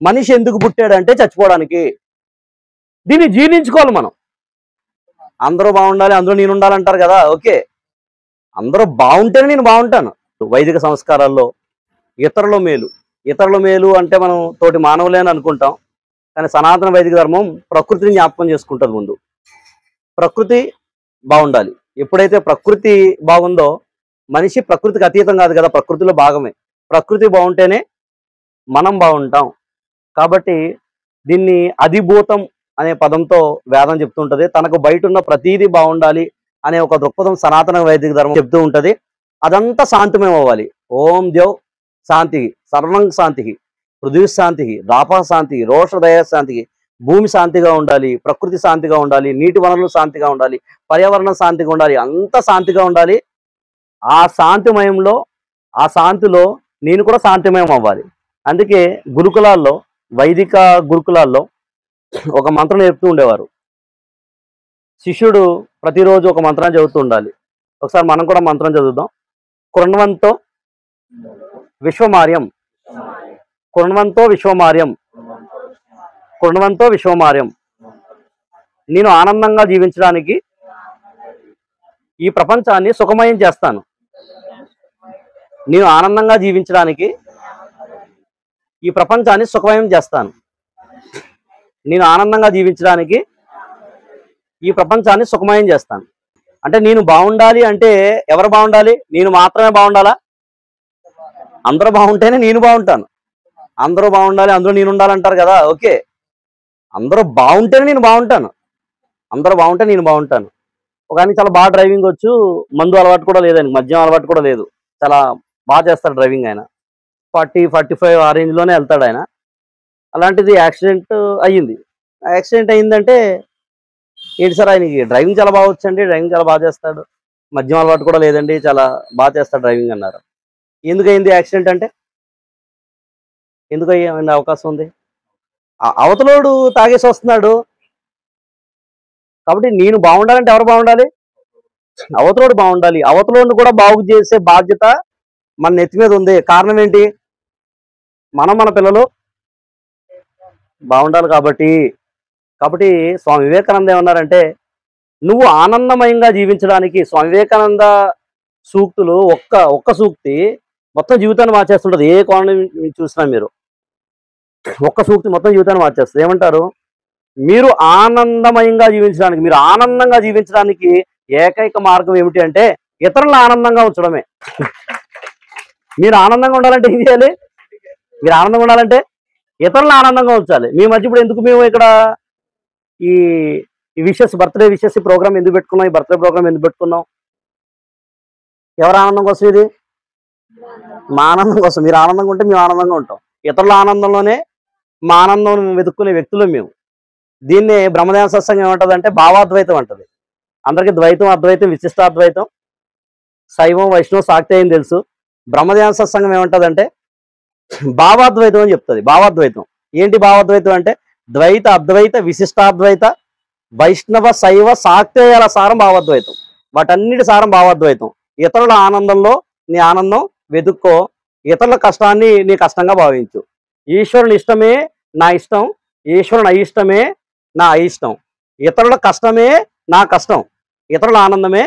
మనిషి ఎందుకు పుట్టాడంటే చచ్చిపోవడానికి. దీన్ని జీర్ణించుకోవాలి మనం. అందరూ బాగుండాలి, అందరూ నేను ఉండాలంటారు కదా. ఓకే, అందరూ బాగుంటేనే నేను బాగుంటాను. వైదిక సంస్కారాల్లో ఇతరుల మేలు, ఇతరుల మేలు అంటే మనం తోటి మానవులే అని అనుకుంటాం. కానీ సనాతన వైదిక ధర్మం ప్రకృతిని జ్ఞాపకం చేసుకుంటుంది. ముందు ప్రకృతి బాగుండాలి. ఎప్పుడైతే ప్రకృతి బాగుందో, మనిషి ప్రకృతికి అతీతం కాదు కదా, ప్రకృతిలో భాగమే. ప్రకృతి బాగుంటేనే మనం బాగుంటాం. కాబట్టి దీన్ని అధిభూతం అనే పదంతో వేదం చెప్తుంటది. తనకు బయట ఉన్న ప్రతీది బాగుండాలి అనే ఒక దృక్పథం సనాతన వైదిక ధర్మం చెప్తూ ఉంటది. అదంతా శాంతిమయం అవ్వాలి. ఓం దేవ్ శాంతికి, సర్వం శాంతికి, పృథ్వీ శాంతికి, రాప శాంతికి, రోషదయ శాంతికి, భూమి శాంతిగా ఉండాలి, ప్రకృతి శాంతిగా ఉండాలి, నీటి వనరులు శాంతిగా ఉండాలి, పర్యావరణం శాంతిగా ఉండాలి, అంతా శాంతిగా ఉండాలి. ఆ శాంతిమయంలో, ఆ శాంతిలో నేను కూడా శాంతిమయం అవ్వాలి. అందుకే గురుకులాల్లో, వైదిక గురుకులాల్లో ఒక మంత్రం నేర్పుతూ ఉండేవారు. శిష్యుడు ప్రతిరోజు ఒక మంత్రాన్ని చదువుతూ ఉండాలి. ఒకసారి మనం కూడా మంత్రం చదువుదాం. కృణ్వంతో విశ్వమార్యం, కృణ్వంతో విశ్వమార్యం, కృణ్వంతో విశ్వమార్యం. నేను ఆనందంగా జీవించడానికి ఈ ప్రపంచాన్ని సుఖమయం చేస్తాను. నేను ఆనందంగా జీవించడానికి ఈ ప్రపంచాన్ని సుఖమయం చేస్తాను. నేను ఆనందంగా జీవించడానికి ఈ ప్రపంచాన్ని సుఖమయం చేస్తాను. అంటే నేను బాగుండాలి అంటే ఎవరు బాగుండాలి? నేను మాత్రమే బాగుండాలా? అందరూ బాగుంటేనే నేను బాగుంటాను. అందరూ బాగుండాలి, అందరూ నేను ఉండాలంటారు కదా. ఓకే, అందరూ బాగుంటేనే నేను బాగుంటాను. అందరూ బాగుంటే నేను బాగుంటాను. ఒక ఆయన చాలా బాగా డ్రైవింగ్ వచ్చు, మందు అలవాటు కూడా లేదు, ఆయనకి మద్యం అలవాటు కూడా లేదు, చాలా బాగా చేస్తాడు డ్రైవింగ్. ఆయన 40-45 ఆ రేంజ్లోనే వెళ్తాడు ఆయన. అలాంటిది యాక్సిడెంట్ అయ్యింది. యాక్సిడెంట్ అయిందంటే ఏంటి సార్, ఆయనకి డ్రైవింగ్ చాలా బాగా వచ్చండి, డ్రైవింగ్ చాలా బాగా చేస్తాడు, మద్యం అలవాటు కూడా లేదండి, చాలా బాగా చేస్తాడు డ్రైవింగ్ అన్నారు. ఎందుకు అయింది యాక్సిడెంట్ అంటే? ఎందుకు అయ్యే అవకాశం ఉంది? అవతలోడు తాగేసి వస్తున్నాడు. కాబట్టి నేను బాగుండాలంటే ఎవరు బాగుండాలి? అవతలోడు బాగుండాలి. అవతలోడిని కూడా బాగు చేసే బాధ్యత మన నెత్తి మీద ఉంది. కారణం ఏంటి? మన పిల్లలు బాగుండాలి కాబట్టి. కాబట్టి స్వామి వివేకానంద ఏమన్నారంటే, నువ్వు ఆనందమయంగా జీవించడానికి స్వామి వివేకానంద సూక్తులు ఒక్క సూక్తి మొత్తం జీవితాన్ని మార్చేస్తుంటది. ఏ కోణం చూసినా మీరు ఒక్క సూక్తి మొత్తం జీవితాన్ని మార్చేస్తుంది. ఏమంటారు? మీరు ఆనందమయంగా జీవించడానికి, మీరు ఆనందంగా జీవించడానికి ఏకైక మార్గం ఏమిటి అంటే ఇతరులను ఆనందంగా ఉంచడమే. మీరు ఆనందంగా ఉండాలంటే ఏం చేయాలి? మీరు ఆనందంగా ఉండాలంటే ఇతరులను ఆనందంగా ఉంచాలి. మీ మధ్య ఇప్పుడు ఎందుకు మేము ఇక్కడ ఈ బర్త్డే విషెస్ ప్రోగ్రామ్ ఎందుకు పెట్టుకున్నాం? ఈ బర్త్డే ప్రోగ్రామ్ ఎందుకు పెట్టుకున్నాం? ఎవరి ఆనందం కోసం? ఇది మా ఆనందం కోసం. మీరు ఆనందంగా ఉంటే మేము ఆనందంగా ఉంటాం. ఇతరుల ఆనందంలోనే మా ఆనందం వెతుక్కునే వ్యక్తులు మేము. దీన్నే బ్రహ్మదేవ సత్సంగం ఏమంటదంటే భావాద్వైతం అంటది. అందరికీ ద్వైతం, అద్వైతం, విశిష్టాద్వైతం, శైవం, వైష్ణవం, శాక్తి అని తెలుసు. బ్రహ్మదేవ సత్సంగం ఏమంటదంటే భావాద్వైతం అని చెప్తుంది. భావాద్వైతం ఏంటి? భావాద్వైతం అంటే ద్వైత, అద్వైత, విశిష్టాద్వైత, వైష్ణవ, శైవ, శాక్తేయాల సారం భావాద్వైతం. వాటన్నిటి సారం భావాద్వైతం. ఇతరుల ఆనందంలో నీ ఆనందం వెతుక్కో, ఇతరుల కష్టాన్ని నీ కష్టంగా భావించు. ఈశ్వరుని ఇష్టమే నా ఇష్టం, ఈశ్వరుని అయిష్టమే నా అయిష్టం, ఇతరుల కష్టమే నా కష్టం, ఇతరుల ఆనందమే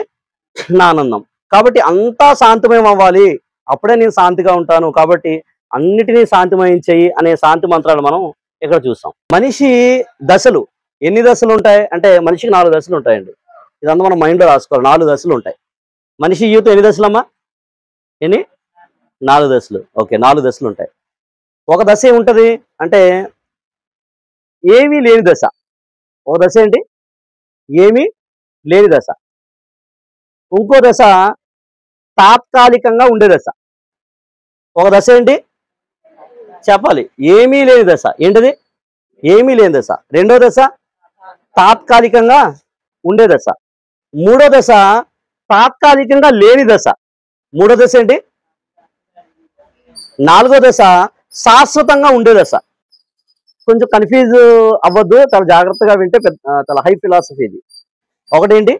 నా ఆనందం. కాబట్టి అంతా శాంతిమయం అవ్వాలి, అప్పుడే నేను శాంతిగా ఉంటాను. కాబట్టి అన్నిటినీ శాంతిమయం చెయ్యి అనే శాంతి మంత్రాలు మనం ఇక్కడ చూస్తాం. మనిషి దశలు ఎన్ని దశలు ఉంటాయి అంటే మనిషికి 4 దశలు ఉంటాయండి. ఇదంతా మనం మైండ్లో రాసుకోవాలి. 4 దశలు ఉంటాయి. మనిషి జీవితం ఎన్ని దశలమ్మా? 4 దశలు. ఓకే, 4 దశలు ఉంటాయి. ఒక దశ ఏముంటది అంటే ఏమీ లేని దశ. ఒక దశ ఏంటి? ఏమీ లేని దశ. ఇంకో దశ తాత్కాలికంగా ఉండే దశ. ఒక దశ ఏంటి చెప్పాలి? ఏమీ లేని దశ. ఏంటిది? ఏమీ లేని దశ. రెండో దశ తాత్కాలికంగా ఉండే దశ. మూడో దశ తాత్కాలికంగా లేని దశ. మూడో దశ ఏంటి? నాలుగో దశ శాశ్వతంగా ఉండే దశ. కొంచెం కన్ఫ్యూజ్ అవ్వద్దు, చాలా జాగ్రత్తగా వింటే చాలా హై ఫిలాసఫీ ఇది. ఒకటేంటి?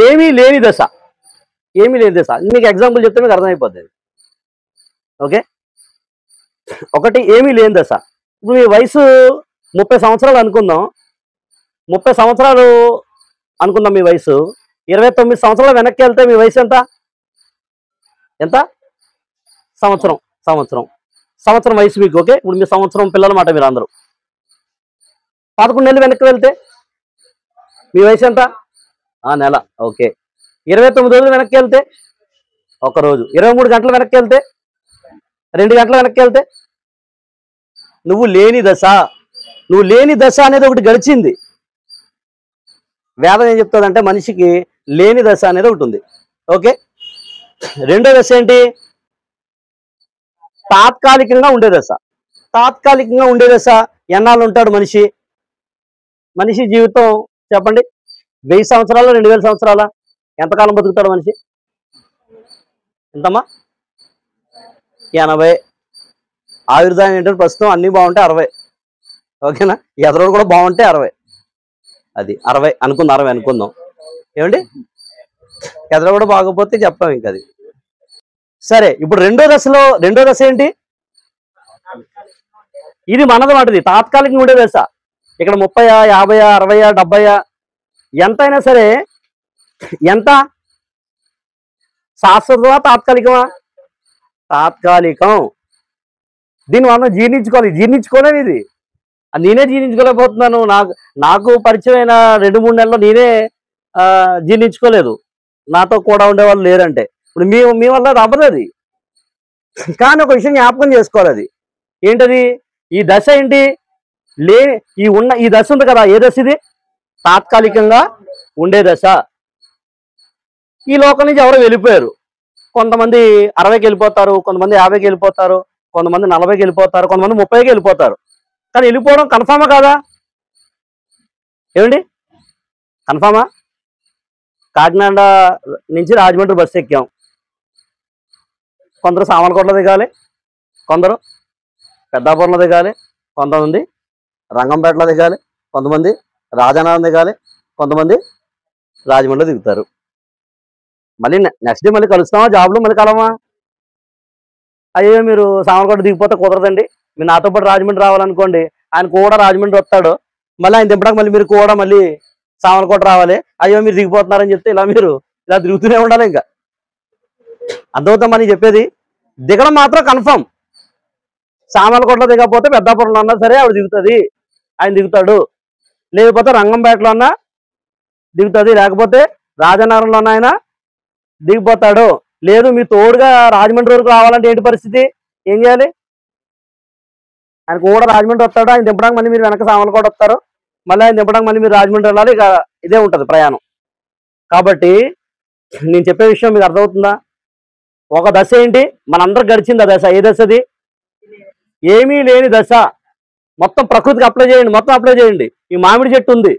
ఏమీ లేని దశ. ఏమీ లేని దశ. మీకు ఎగ్జాంపుల్ చెప్తే మీకు అర్థమైపోతుంది. ఓకే, ఒకటి ఏమీ లేని దశ. ఇప్పుడు మీ వయసు 30 సంవత్సరాలు అనుకుందాం. 30 సంవత్సరాలు అనుకుందాం మీ వయసు. 29 సంవత్సరాలు వెనక్కి వెళ్తే మీ వయసు ఎంత? ఎంత? సంవత్సరం. సంవత్సరం సంవత్సరం వయసు మీకు. ఓకే, ఇప్పుడు మీ సంవత్సరం పిల్లల మాట మీరు అందరూ. 11 నెలలు వెనక్కి వెళ్తే మీ వయసు ఎంత? నెల. ఓకే. 29 రోజులు వెనక్కి వెళ్తే 1 రోజు. 23 గంటలు వెనక్కి వెళ్తే 2 గంటలు వెనక్కి వెళ్తే నువ్వు లేని దశ. నువ్వు లేని దశ అనేది ఒకటి గడిచింది. వేదం ఏం చెప్తుందంటే మనిషికి లేని దశ అనేది ఒకటి ఉంది. ఓకే. రెండో దశ ఏంటి? తాత్కాలికంగా ఉండే దశ. తాత్కాలికంగా ఉండే దశ ఎన్నాళ్ళు ఉంటాడు మనిషి? మనిషి జీవితం చెప్పండి. 1000 సంవత్సరాలు, 2000 సంవత్సరాల? ఎంతకాలం బతుకుతాడు మనిషి? ఎంతమ్మా? 80. ఆయుర్దాయం ఏంటంటే ప్రస్తుతం అన్నీ బాగుంటే 60. ఓకేనా? ఎదరోడు కూడా బాగుంటే 60. అది 60 అనుకుందాం. 60 అనుకుందాం. ఏమండి? ఎదరో కూడా బాగోపోతే చెప్పాం ఇంక అది. సరే, ఇప్పుడు రెండో దశ ఏంటి? ఇది మనది వాటిది తాత్కాలికంగా ఉండే దశ. ఇక్కడ 30, 50, 60, 70 ఎంతైనా సరే. ఎంత? శాశ్వతమా తాత్కాలికమా? తాత్కాలికం. దీన్ని మనం జీర్ణించుకోలేదు ఇది. నేనే జీర్ణించుకోలేకపోతున్నాను. నాకు పరిచయమైన 2-3 నెలల్లో నేనే జీర్ణించుకోలేదు. నాతో కూడా ఉండేవాళ్ళు లేరంటే ఇప్పుడు మీ వల్ల అది అవ్వదు అది. కానీ ఒక విషయం జ్ఞాపకం చేసుకోవాలి. అది ఏంటది? ఈ దశ ఏంటి? ఈ దశ ఉంది కదా, ఏ దశ ఇది? తాత్కాలికంగా ఉండే దశ. ఈ లోకం నుంచి ఎవరో వెళ్ళిపోయారు. కొంతమంది 60కి వెళ్ళిపోతారు, కొంతమంది 50కి వెళ్ళిపోతారు, కొంతమంది 40కి వెళ్ళిపోతారు, కొంతమంది 30కి వెళ్ళిపోతారు. కానీ వెళ్ళిపోవడం కన్ఫామా కాదా? ఏమండి? కన్ఫామా? కాకినాడ నుంచి రాజమండ్రి బస్సు ఎక్కాం. కొందరు సామర్లకోటలో దిగాలి, కొందరు పెద్దాపురంలో దిగాలి, కొంతమంది రంగంపేటలో దిగాలి, కొంతమంది రాజానగరం దిగాలి, కొంతమంది రాజమండ్రిలో దిగుతారు. మళ్ళీ నెక్స్ట్ డే మళ్ళీ కలుస్తామా? జాబ్లో మళ్ళీ కలవమా? అయ్యో మీరు సామర్లకోట దిగిపోతే కుదరదండి, మీరు నాతో పాటు రాజమండ్రి రావాలనుకోండి. ఆయన కూడా రాజమండ్రి వస్తాడు, మళ్ళీ ఆయన దింపడానికి మళ్ళీ మీరు కూడా మళ్ళీ సామర్లకోట రావాలి. అయ్యో మీరు దిగిపోతున్నారని చెప్తే మీరు ఇలా తిరుగుతూనే ఉండాలి. ఇంకా అర్థమవుతామని చెప్పేది. దిగడం మాత్రం కన్ఫర్మ్. సామర్లకోటలో దిగకపోతే పెద్దాపురంలో ఉన్నా సరే ఆవిడ దిగుతుంది, ఆయన దిగుతాడు. లేకపోతే రంగంపేటలో అన్నా దిగుతుంది, లేకపోతే రాజనగరంలో ఉన్న ఆయన దిగిపోతాడు. లేదు మీ తోడుగా రాజమండ్రి వరకు రావాలంటే ఏంటి పరిస్థితి? ఏం చేయాలి? ఆయన కూడా రాజమండ్రి వస్తాడు, ఆయన దింపడానికి మళ్ళీ మీరు వెనక సామర్లకోట వస్తారు, మళ్ళీ ఆయన దింపడానికి మళ్ళీ మీరు రాజమండ్రి వెళ్ళాలి. ఇక ఇదే ఉంటుంది ప్రయాణం. కాబట్టి నేను చెప్పే విషయం మీకు అర్థమవుతుందా? ఒక దశ ఏంటి? మనందరికి గడిచింది ఆ దశ. ఏ దశది? ఏమీ లేని దశ. మొత్తం ప్రకృతికి అప్లై చేయండి, మొత్తం అప్లై చేయండి. ఈ మామిడి చెట్టు ఉంది,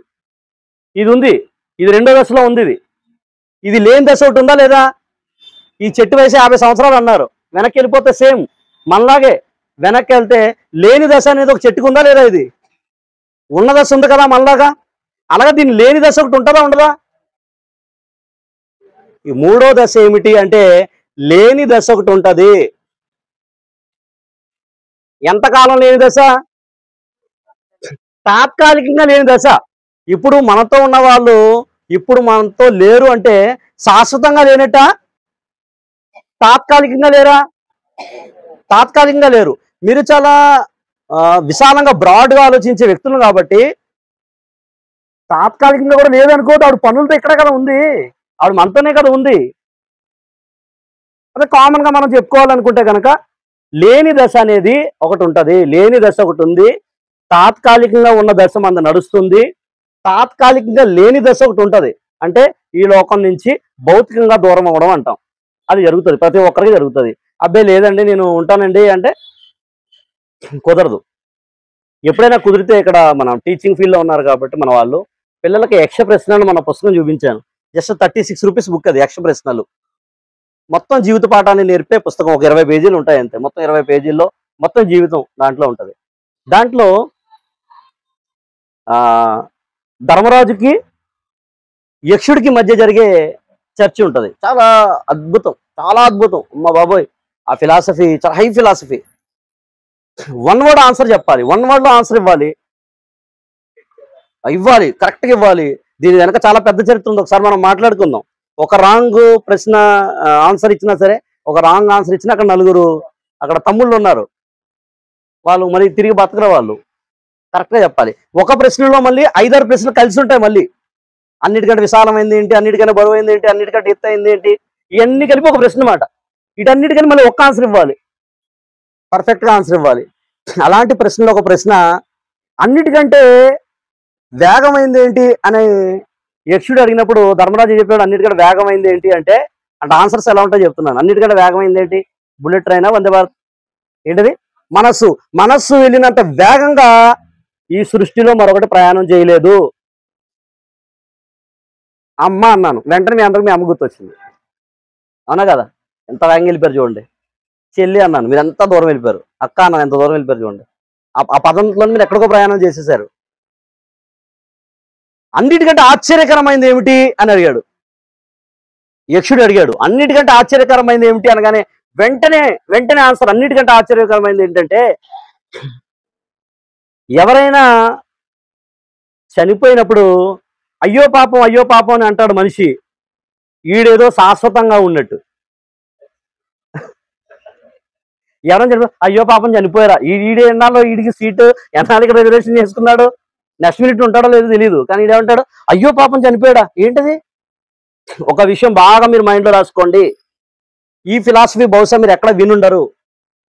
ఇది ఉంది, ఇది రెండో దశలో ఉంది. ఇది లేని దశ ఒకటి ఉందా లేదా? ఈ చెట్టు వయసు 50 సంవత్సరాలు అన్నారు. వెనక్కి వెళ్ళిపోతే సేమ్ మనలాగే వెనక్కి వెళ్తే లేని దశ అనేది ఒక చెట్టుకు ఉందా లేదా? ఇది ఉన్న దశ ఉంది కదా మనలాగా. అలాగే దీన్ని లేని దశ ఒకటి ఉంటుందా ఉండదా? ఈ మూడో దశ ఏమిటి అంటే లేని దశ ఒకటి ఉంటుంది. ఎంతకాలం లేని దశ? తాత్కాలికంగా లేని దశ. ఇప్పుడు మనతో ఉన్న వాళ్ళు ఇప్పుడు మనతో లేరు అంటే శాశ్వతంగా లేనట్ట? తాత్కాలికంగా లేరా? తాత్కాలికంగా లేరు. మీరు చాలా విశాలంగా బ్రాడ్గా ఆలోచించే వ్యక్తులు కాబట్టి తాత్కాలికంగా కూడా లేదనుకోవద్దు. ఆవిడ పనులతో ఇక్కడ కదా ఉంది, ఆవిడ మనతోనే కదా ఉంది. అదే కామన్గా మనం చెప్పుకోవాలనుకుంటే కనుక లేని దశ అనేది ఒకటి ఉంటుంది. లేని దశ ఒకటి ఉంది. తాత్కాలికంగా ఉన్న దశ మన నడుస్తుంది, తాత్కాలికంగా లేని దశ ఒకటి ఉంటుంది. అంటే ఈ లోకం నుంచి భౌతికంగా దూరం అవ్వడం అంటాం. అది జరుగుతుంది, ప్రతి ఒక్కరికి జరుగుతుంది. అబ్బాయి లేదండి నేను ఉంటానండి అంటే కుదరదు. ఎప్పుడైనా కుదిరితే ఇక్కడ మనం టీచింగ్ ఫీల్డ్లో ఉన్నారు కాబట్టి మన వాళ్ళు పిల్లలకి యక్ష ప్రశ్నలు మన పుస్తకం చూపించాను. జస్ట్ 36 రూపీస్ బుక్ అది. యక్ష ప్రశ్నలు మొత్తం జీవిత పాఠాన్ని నేర్పే పుస్తకం. ఒక 20 పేజీలు ఉంటాయి అంతే. మొత్తం 20 పేజీల్లో మొత్తం జీవితం దాంట్లో ఉంటుంది. దాంట్లో ధర్మరాజుకి యక్షుడికి మధ్య జరిగే చర్చ ఉంటుంది. చాలా అద్భుతం, చాలా అద్భుతం. అమ్మ బాబోయ్, ఆ ఫిలాసఫీ చాలా high philosophy. One word answer చెప్పాలి, వన్ వర్డ్ లో ఆన్సర్ ఇవ్వాలి, కరెక్ట్గా ఇవ్వాలి. దీని వెనక చాలా పెద్ద చరిత్ర ఉంది, ఒకసారి మనం మాట్లాడుకుందాం. ఒక రాంగ్ ప్రశ్న ఆన్సర్ ఇచ్చినా సరే, ఒక రాంగ్ ఆన్సర్ ఇచ్చినా అక్కడ నలుగురు అక్కడ తమ్ముళ్ళు ఉన్నారు, వాళ్ళు మరి తిరిగి బతకరు, వాళ్ళు కరెక్ట్గా చెప్పాలి. ఒక ప్రశ్నలో మళ్ళీ 5-6 ప్రశ్నలు కలిసి ఉంటాయి, మళ్ళీ అన్నిటికంటే విశాలమైంది ఏంటి, అన్నిటికంటే బరువైంది ఏంటి, అన్నిటికంటే ఎత్తు అయింది ఏంటి, ఇవన్నీ కలిపి ఒక ప్రశ్న మాట. వీటన్నిటికని మళ్ళీ ఒక్క ఆన్సర్ ఇవ్వాలి, పర్ఫెక్ట్గా ఆన్సర్ ఇవ్వాలి. అలాంటి ప్రశ్నలో ఒక ప్రశ్న, అన్నిటికంటే వేగమైంది ఏంటి అని యక్షుడు అడిగినప్పుడు ధర్మరాజు చెప్పాడు, అన్నిటికంటే వేగమైంది ఏంటి అంటే ఆన్సర్స్ ఎలా ఉంటాయో చెప్తున్నాను. అన్నిటికంటే వేగమైంది ఏంటి? బుల్లెట్ ట్రైనా, వందే భారత్? ఏంటిది? మనస్సు వెళ్ళినంత వేగంగా ఈ సృష్టిలో మరొకటి ప్రయాణం చేయలేదు. అమ్మ అన్నాను, వెంటనే మీ అందరికి మీ అమ్మ గుర్తొచ్చింది, అవునా కదా? ఎంత వేగంగా వెళ్ళిపోయారు చూడండి. చెల్లి అన్నాను, మీరు ఎంత దూరం వెళ్ళిపోయారు. అక్క అన్నాను, ఎంత దూరం వెళ్ళిపోయారు చూడండి. ఆ పదంలో మీరు ఎక్కడికో ప్రయాణం చేసేసారు. అన్నిటికంటే ఆశ్చర్యకరమైంది ఏమిటి అని అడిగాడు యక్షుడు. అన్నిటికంటే ఆశ్చర్యకరమైంది ఏమిటి అనగానే వెంటనే ఆన్సర్, అన్నిటికంటే ఆశ్చర్యకరమైంది ఏంటంటే, ఎవరైనా చనిపోయినప్పుడు అయ్యో పాపం అని అంటాడు మనిషి, ఈడేదో శాశ్వతంగా ఉన్నట్టు. ఎవరైనా చనిపో అయ్యో పాపం చనిపోయారా, ఈడే ఎన్నాళ్ళు, ఈడికి సీటు ఎన్నాళ్ళకి రిజర్వేషన్ చేసుకున్నాడు, నెక్స్ట్ మినిట్ ఉంటాడో లేదో తెలియదు, కానీ ఈడేమంటాడు అయ్యో పాపం చనిపోయాడా. ఏంటది? ఒక విషయం బాగా మీరు మైండ్లో రాసుకోండి, ఈ ఫిలాసఫీ బహుశా మీరు ఎక్కడ వినుండరు.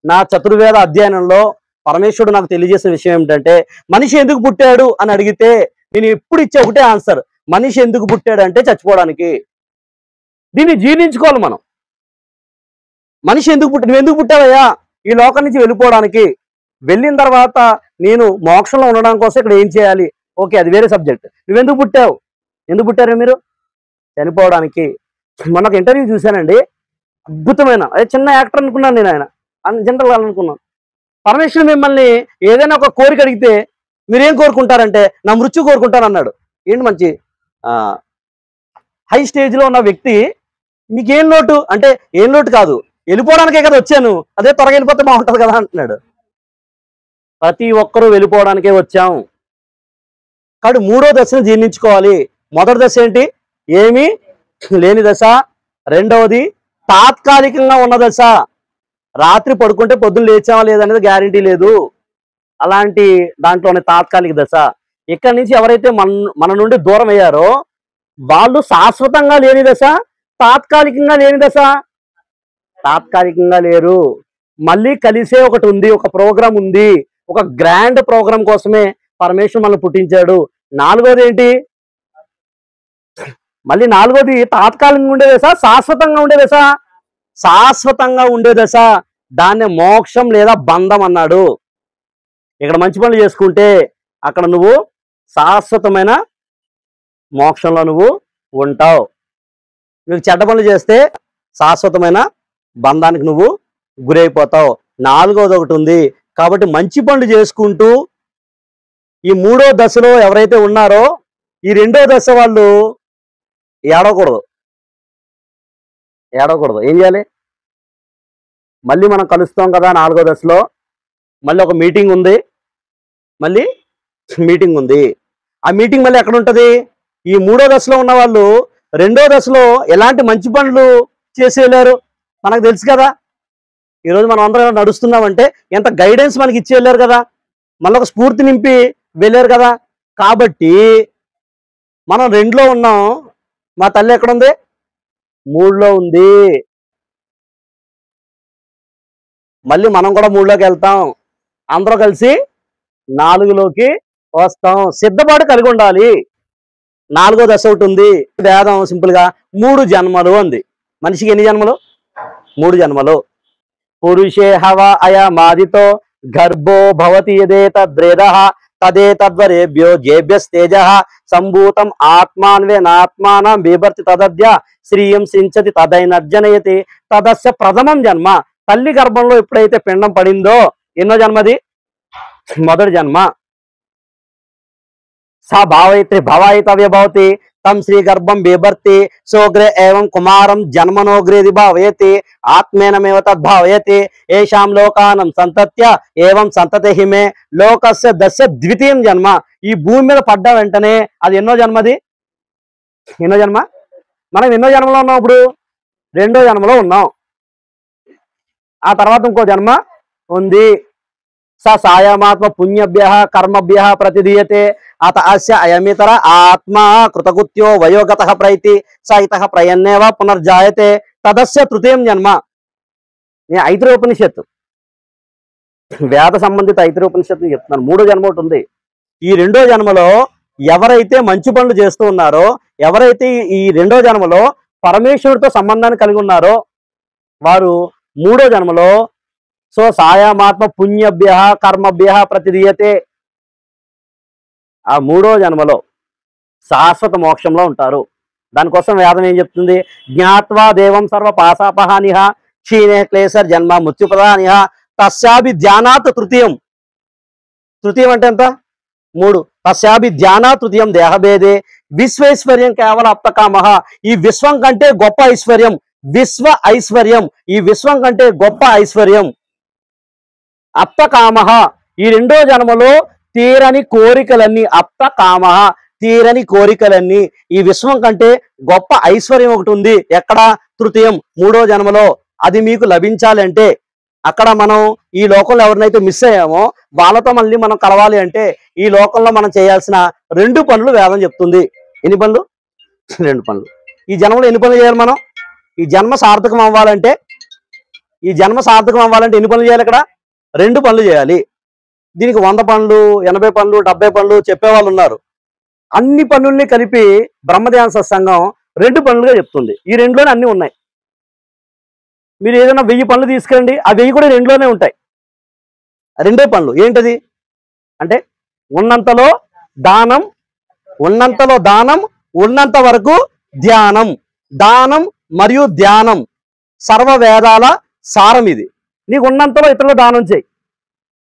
నా చతుర్వేద అధ్యయనంలో పరమేశ్వరుడు నాకు తెలియజేసిన విషయం ఏమిటంటే, మనిషి ఎందుకు పుట్టాడు అని అడిగితే నేను ఎప్పుడు ఇచ్చే ఒకటే ఆన్సర్, మనిషి ఎందుకు పుట్టాడు అంటే చచ్చిపోవడానికి. దీన్ని జీర్ణించుకోవాలి మనం. మనిషి నువ్వు ఎందుకు పుట్టావయ్యా? ఈ లోకం నుంచి వెళ్ళిపోవడానికి. వెళ్ళిన తర్వాత నేను మోక్షంలో ఉండడం కోసం ఇక్కడ ఏం చేయాలి? ఓకే, అది వేరే సబ్జెక్ట్. నువ్వెందుకు పుట్టావు? ఎందుకు పుట్టారు మీరు? చనిపోవడానికి. మొన్న ఒక ఇంటర్వ్యూ చూశానండి, అద్భుతమైన, అదే చిన్న యాక్టర్ అనుకున్నాను నేను, ఆయన జనరల్ అనుకున్నాను. పరమేశ్వరుడు మిమ్మల్ని ఏదైనా ఒక కోరిక అడిగితే మీరేం కోరుకుంటారంటే, నా మృత్యు కోరుకుంటాను అన్నాడు. ఏంటి మంచి హై స్టేజ్లో ఉన్న వ్యక్తి, మీకేం లోటు అంటే, ఏం లోటు కాదు, వెళ్ళిపోవడానికే కదా వచ్చాను, అదే త్వరగా వెళ్ళిపోతే బాగుంటుంది కదా అంటున్నాడు. ప్రతి ఒక్కరూ వెళ్ళిపోవడానికే వచ్చాం. కాబట్టి 3వ దశను జీర్ణించుకోవాలి. మొదటి దశ ఏంటి? ఏమీ లేని దశ. రెండవది తాత్కాలికంగా ఉన్న దశ. రాత్రి పడుకుంటే పొద్దున్న లేచామా లేదనేది గ్యారంటీ లేదు, అలాంటి దాంట్లోనే తాత్కాలిక దశ. ఇక్కడి నుంచి ఎవరైతే మన నుండి దూరం అయ్యారో వాళ్ళు శాశ్వతంగా లేని దశ, తాత్కాలికంగా లేని దశ. తాత్కాలికంగా లేరు, మళ్ళీ కలిసే ఒకటి ఉంది, ఒక ప్రోగ్రాం ఉంది, ఒక గ్రాండ్ ప్రోగ్రాం కోసమే పరమేశ్వరుడు మనల్ని పుట్టించాడు. 4వది ఏంటి? మళ్ళీ 4వది తాత్కాలికంగా ఉండే దశ, శాశ్వతంగా ఉండే దశ. శాశ్వతంగా ఉండే దశ, దాన్నే మోక్షం లేదా బంధం అన్నాడు. ఇక్కడ మంచి పనులు చేసుకుంటే అక్కడ నువ్వు శాశ్వతమైన మోక్షంలో నువ్వు ఉంటావు. నువ్వు చెడ్డ పనులు చేస్తే శాశ్వతమైన బంధానికి నువ్వు గురైపోతావు. 4వది ఒకటి ఉంది. కాబట్టి మంచి పనులు చేసుకుంటూ ఈ 3వ దశలో ఎవరైతే ఉన్నారో, ఈ 2వ దశ వాళ్ళు ఏడవకూడదు. ఏం చేయాలి? మళ్ళీ మనం కలుస్తాం కదా 4వ దశలో, మళ్ళీ ఒక మీటింగ్ ఉంది, ఆ మీటింగ్ మళ్ళీ ఎక్కడ ఉంటుంది? ఈ 3వ దశలో ఉన్న వాళ్ళు 2వ దశలో ఎలాంటి మంచి పనులు చేసి వెళ్ళారు మనకు తెలుసు కదా. ఈరోజు మనం అందరం నడుస్తున్నామంటే ఎంత గైడెన్స్ మనకి ఇచ్చి వెళ్ళారు కదా, మళ్ళీ ఒక స్ఫూర్తి నింపి వెళ్ళారు కదా. కాబట్టి మనం 2లో ఉన్నాం, మా తల్లి ఎక్కడుంది? 3లో ఉంది. మళ్ళీ మనం కూడా 3లోకి వెళ్తాం, అందరూ కలిసి 4లోకి వస్తాం. సిద్ధపాటు కలిగి ఉండాలి. 4వ దశ ఒకటి ఉంది. వేదం సింపుల్ గా 3 జన్మలు అంది. మనిషికి ఎన్ని జన్మలు? 3 జన్మలు. పురుషే హవ అయమాదితో గర్భో భవతి యదేతద్రేదః తదేతద్వరేభ్యో జేభ్యస్తేజ సంభూతం ఆత్మాన్వేనాత్మానం బిభర్తి తదద్య శ్రీయం సించతి తదైనర్జనయతి తదస్య ప్రథమం జన్మ. తల్లి గర్భంలో ఎప్పుడైతే పిండం పడిందో ఎన్నో జన్మది? మొదటి జన్మ. స భావైత్రి భవాయితవ్య భవతి తం శ్రీగర్భం బిభర్తి సోగ్రే ఏవం కుమారం జన్మనోగ్రేది భావయతి ఆత్మేనమేవ తద్భావయతి ఏషాం లోకానం సంతత్య ఏవం సంతతి హిమే లోకస్య దశ ద్వితీయం జన్మ. ఈ భూమి మీద పడ్డ వెంటనే అది ఎన్నో జన్మది? ఎన్నో జన్మ? మనం ఎన్నో జన్మలో ఉన్నాం? ఇప్పుడు రెండో జన్మలో ఉన్నాం. ఆ తర్వాత ఇంకో జన్మ ఉంది. స సాయమాత్మ పుణ్యభ్య కర్మభ్య ప్రతిదీయతే అత అస్య అయమితర ఆత్మ కృతకృత్యో వయోగత ప్రైతి స ఇతః ప్రయన్నేవ పునర్జాయతే తదస్య తృతీయం జన్మ. నేను ఐతరేయోపనిషత్తు, వేద సంబంధిత ఐతరేయోపనిషత్తు చెప్తున్నాను. మూడో జన్మ ఒకటి ఉంది. ఈ రెండో జన్మలో ఎవరైతే మంచి పనులు చేస్తూ ఉన్నారో, ఎవరైతే ఈ రెండో జన్మలో పరమేశ్వరుడితో సంబంధాన్ని కలిగి ఉన్నారో వారు మూడో జన్మలో సో సాయమాత్మ పుణ్యభ్య కర్మభ్య ప్రతిదీయతే ఆ మూడో జన్మలో శాశ్వత మోక్షంలో ఉంటారు. దానికోసం వేదం ఏం చెప్తుంది? జ్ఞాత్వా దేవం సర్వ పాశాపహానిహ క్షీణే క్లేశర్ జన్మ మృత్యుప్రదానిహ తస్యాభి ధ్యానాత్ తృతీయం. తృతీయం అంటే ఎంత? మూడు. తస్యాభి ధ్యానాత్ తృతీయం దేహభేదే విశ్వైశ్వర్యం కేవలం అప్తకామః. ఈ విశ్వం కంటే గొప్ప ఐశ్వర్యం, విశ్వ ఐశ్వర్యం, ఈ విశ్వం కంటే గొప్ప ఐశ్వర్యం అప్తకామః. ఈ రెండో జన్మలో తీరని కోరికలన్నీ, అప్తకామః తీరని కోరికలన్నీ, ఈ విశ్వం కంటే గొప్ప ఐశ్వర్యం ఒకటి ఉంది. ఎక్కడ? తృతీయం, మూడో జన్మలో. అది మీకు లభించాలంటే అక్కడ మనం ఈ లోకంలో ఎవరినైతే మిస్ అయ్యామో వాళ్ళతో మళ్ళీ మనం కలవాలి అంటే ఈ లోకంలో మనం చేయాల్సిన 2 పనులు వేదం చెప్తుంది. ఎన్ని పనులు? 2 పనులు. ఈ జన్మలో ఎన్ని పనులు చేయాలి మనం? ఈ జన్మ సార్థకం అవ్వాలంటే ఎన్ని పనులు చేయాలి? ఇక్కడ 2 పనులు చేయాలి. దీనికి 100 పనులు 80 పనులు 70 పనులు చెప్పేవాళ్ళు ఉన్నారు. అన్ని పనుల్ని కలిపి బ్రహ్మధ్యాన సత్సంగం 2 పనులుగా చెప్తుంది. ఈ 2లోనే అన్ని ఉన్నాయి. మీరు ఏదైనా 1000 పనులు తీసుకురండి, ఆ 1000 కూడా 2లోనే ఉంటాయి. 2 పనులు ఏంటది అంటే ఉన్నంతలో దానం, ఉన్నంత వరకు ధ్యానం. దానం మరియు ధ్యానం సర్వ వేదాల సారం ఇది. నీకు ఉన్నంతలో ఇతరులు దానం చేయి.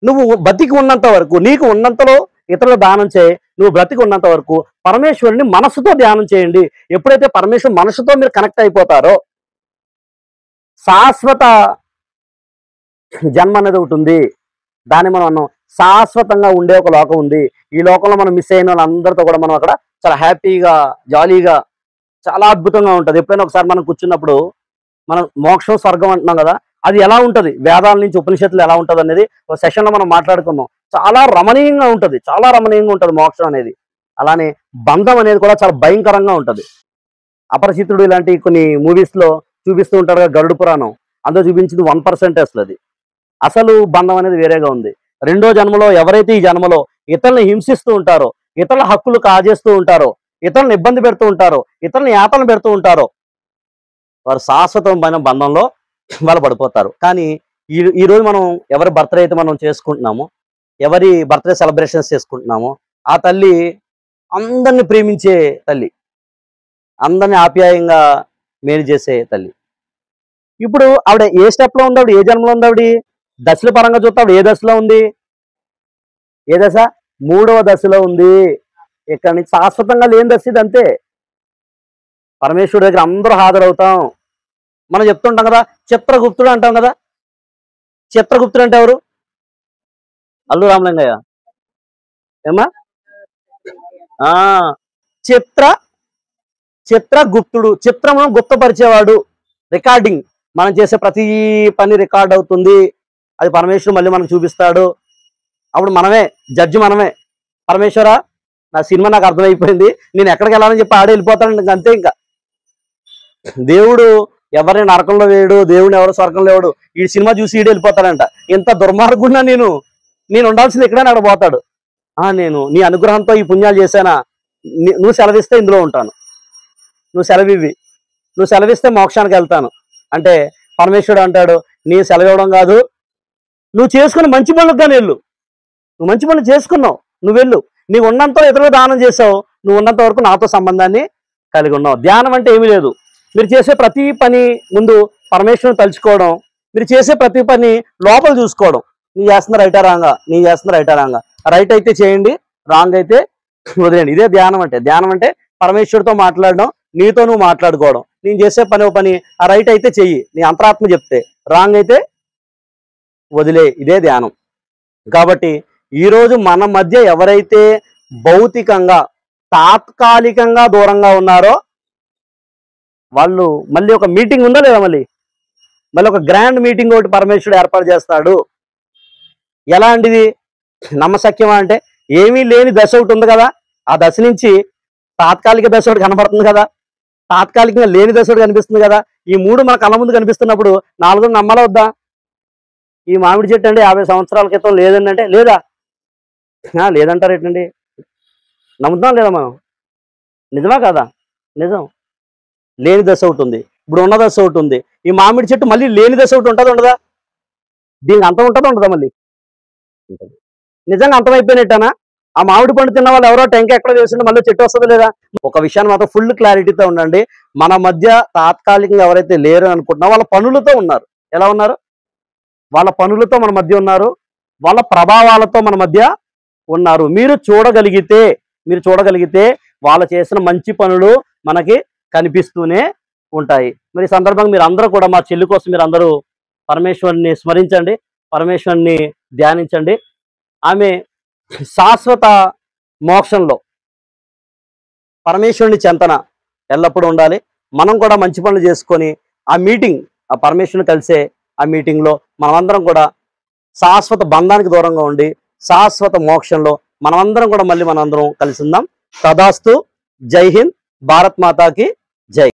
నువ్వు బతికి ఉన్నంత వరకు, నీకు ఉన్నంతలో ఇతరులు దానం చేయి. నువ్వు బ్రతికి ఉన్నంత వరకు పరమేశ్వరుని మనసుతో ధ్యానం చేయండి. ఎప్పుడైతే పరమేశ్వరు మనసుతో మీరు కనెక్ట్ అయిపోతారో శాశ్వత జన్మ అనేది ఒకటి ఉంది. దాన్ని మనం అన్నాం శాశ్వతంగా ఉండే ఒక లోకం ఉంది. ఈ లోకంలో మనం మిస్ అయిన వాళ్ళందరితో కూడా మనం అక్కడ చాలా హ్యాపీగా జాలీగా చాలా అద్భుతంగా ఉంటుంది. ఎప్పుడైనా ఒకసారి మనం కూర్చున్నప్పుడు మనం మోక్షం స్వర్గం అంటున్నాం కదా, అది ఎలా ఉంటుంది, వేదాల నుంచి ఉపనిషత్తులు ఎలా ఉంటుంది అనేది ఒక సెషన్లో మనం మాట్లాడుకున్నాం. చాలా రమణీయంగా ఉంటుంది మోక్షం అనేది. అలానే బంధం అనేది కూడా చాలా భయంకరంగా ఉంటుంది. అపరిచితుడు ఇలాంటి కొన్ని మూవీస్లో చూపిస్తూ ఉంటారు కదా, గరుడు పురాణం, అందులో చూపించింది 1% అసలు బంధం అనేది వేరేగా ఉంది. రెండో జన్మలో ఎవరైతే ఈ జన్మలో ఇతరులను హింసిస్తూ ఉంటారో, ఇతరుల హక్కులు కాజేస్తూ ఉంటారో, ఇతరులను ఇబ్బంది పెడుతూ ఉంటారో, ఇతరులను యాతన పెడుతూ ఉంటారో వారు శాశ్వతమైన బంధంలో వాళ్ళు పడిపోతారు. కానీ ఈ రోజు మనం ఎవరి బర్త్డే అయితే మనం చేసుకుంటున్నామో, ఎవరి బర్త్డే సెలబ్రేషన్స్ చేసుకుంటున్నామో ఆ తల్లి అందరిని ప్రేమించే తల్లి, అందరిని ఆప్యాయంగా మేలు చేసే తల్లి. ఇప్పుడు ఆవిడ ఏ స్టెప్లో ఉంది? ఆవిడ ఏ జన్మలో ఉంది? ఆవిడ దశల పరంగా చూస్తే ఆవిడ ఏ దశలో ఉంది? ఏ దశ? 3వ దశలో ఉంది. ఇక్కడ నుంచి శాశ్వతంగా లేని దశ ఇది. అంతే. పరమేశ్వరుడి దగ్గర అందరూ హాజరవుతాం. మనం చెప్తుంటాం కదా, చిత్రగుప్తుడు అంటాం కదా. చిత్రగుప్తుడు అంటే ఎవరు? అల్లు రామలింగయ్య. ఏమా? చిత్రగుప్తుడు. చిత్రమును గుప్తపరిచేవాడు. రికార్డింగ్, మనం చేసే ప్రతి పని రికార్డ్ అవుతుంది. అది పరమేశ్వరుడు మళ్ళీ మనకు చూపిస్తాడు. అప్పుడు మనమే జడ్జి, మనమే. పరమేశ్వర, నా సినిమా నాకు అర్థమైపోయింది, నేను ఎక్కడికి వెళ్ళాలని చెప్పి ఆడే వెళ్ళిపోతాను. అంతే. ఇంకా దేవుడు ఎవరిని నరకంలో వేయడు, దేవుడిని ఎవరు స్వర్గంలో వేయడు. ఈ సినిమా చూసి ఈడు వెళ్ళిపోతాడంట. ఇంత దుర్మార్గున్నా నేను ఉండాల్సింది ఎక్కడైనా అక్కడ పోతాడు. నేను నీ అనుగ్రహంతో ఈ పుణ్యాలు చేశానా, నువ్వు సెలవిస్తే ఇందులో ఉంటాను, నువ్వు సెలవివి, నువ్వు సెలవిస్తే మోక్షానికి వెళ్తాను అంటే పరమేశ్వరుడు అంటాడు, నీ సెలవివ్వడం కాదు, నువ్వు చేసుకుని మంచి పనులకు కానీ వెళ్ళు. నువ్వు మంచి పనులు చేసుకున్నావు, నువ్వు వెళ్ళు. నీవు ఉన్నంత ఇతరులకు దానం చేసావు, నువ్వు ఉన్నంత వరకు నాతో సంబంధాన్ని కలిగి ఉన్నావు. ధ్యానం అంటే ఏమీ లేదు. మీరు చేసే ప్రతి పని ముందు పరమేశ్వరుని తలుచుకోవడం, మీరు చేసే ప్రతి పని లోపల చూసుకోవడం. నీ చేస్తున్న రైటా రాంగా, రైట్ అయితే చేయండి, రాంగ్ అయితే వదిలేండి. ఇదే ధ్యానం అంటే. ధ్యానం అంటే పరమేశ్వరుడితో మాట్లాడడం, నీతో నువ్వు మాట్లాడుకోవడం. నేను చేసే పని ఓ పని, ఆ రైట్ అయితే చెయ్యి, నీ అంతరాత్మ చెప్తే, రాంగ్ అయితే వదిలే. ఇదే ధ్యానం. కాబట్టి ఈరోజు మన మధ్య ఎవరైతే భౌతికంగా తాత్కాలికంగా దూరంగా ఉన్నారో వాళ్ళు మళ్ళీ ఒక మీటింగ్ ఉందా లేదా, మళ్ళీ ఒక గ్రాండ్ మీటింగ్ ఒకటి పరమేశ్వరుడు ఏర్పాటు చేస్తాడు. ఎలాంటిది? నమ్మశక్యమా అంటే ఏమీ లేని దశ ఒకటి ఉంది కదా, ఆ దశ నుంచి తాత్కాలిక దశ ఒకటి కనబడుతుంది కదా, తాత్కాలికంగా లేని దశ ఒకటి కనిపిస్తుంది కదా. ఈ మూడు మన కళ్ళ ముందు కనిపిస్తున్నప్పుడు నాలుగు నమ్మాలా వద్దా? ఈ మామిడి చెట్టు అంటే 50 సంవత్సరాల క్రితం లేదండి అంటే లేదా? లేదంటారు ఏంటండి? నమ్ముతున్నాం లేదా మనం? నిజమా కాదా? నిజం. లేని దశ ఒకటి ఉంది, ఇప్పుడు ఉన్న దశ ఒకటి ఉంది. ఈ మామిడి చెట్టు మళ్ళీ లేని దశ ఒకటి ఉంటుందా ఉండదా? దీనికి అంతం ఉంటుందా ఉండదా? మళ్ళీ ఉంటుంది. నిజంగా అంతమైపోయినట్టనా? ఆ మామిడి పండు తిన్న వాళ్ళు ఎవరో టెంక ఎక్కడ వేసిండే మళ్ళీ చెట్టు వస్తుందా లేదా? ఒక విషయాన్ని మాత్రం ఫుల్ క్లారిటీతో ఉండండి. మన మధ్య తాత్కాలికంగా ఎవరైతే లేరు అనుకుంటున్నా వాళ్ళ పనులతో ఉన్నారు. ఎలా ఉన్నారు? వాళ్ళ పనులతో మన మధ్య ఉన్నారు, వాళ్ళ ప్రభావాలతో మన మధ్య ఉన్నారు. మీరు చూడగలిగితే వాళ్ళు చేసిన మంచి పనులు మనకి కనిపిస్తూనే ఉంటాయి. మరి ఈ సందర్భంగా మీరు అందరూ కూడా మా చెల్లి కోసం మీరు అందరూ పరమేశ్వరుని స్మరించండి, పరమేశ్వరుని ధ్యానించండి. ఆమె శాశ్వత మోక్షంలో పరమేశ్వరుని చెంతన ఎల్లప్పుడూ ఉండాలి. మనం కూడా మంచి పనులు చేసుకొని ఆ పరమేశ్వరుని కలిసే ఆ మీటింగ్లో మనమందరం కూడా శాశ్వత బంధానికి దూరంగా ఉండి శాశ్వత మోక్షంలో మనమందరం కూడా మళ్ళీ మనందరం కలిసి ఉందాం. తదాస్తు. జై హింద్. భారత్ మాతాకి జై.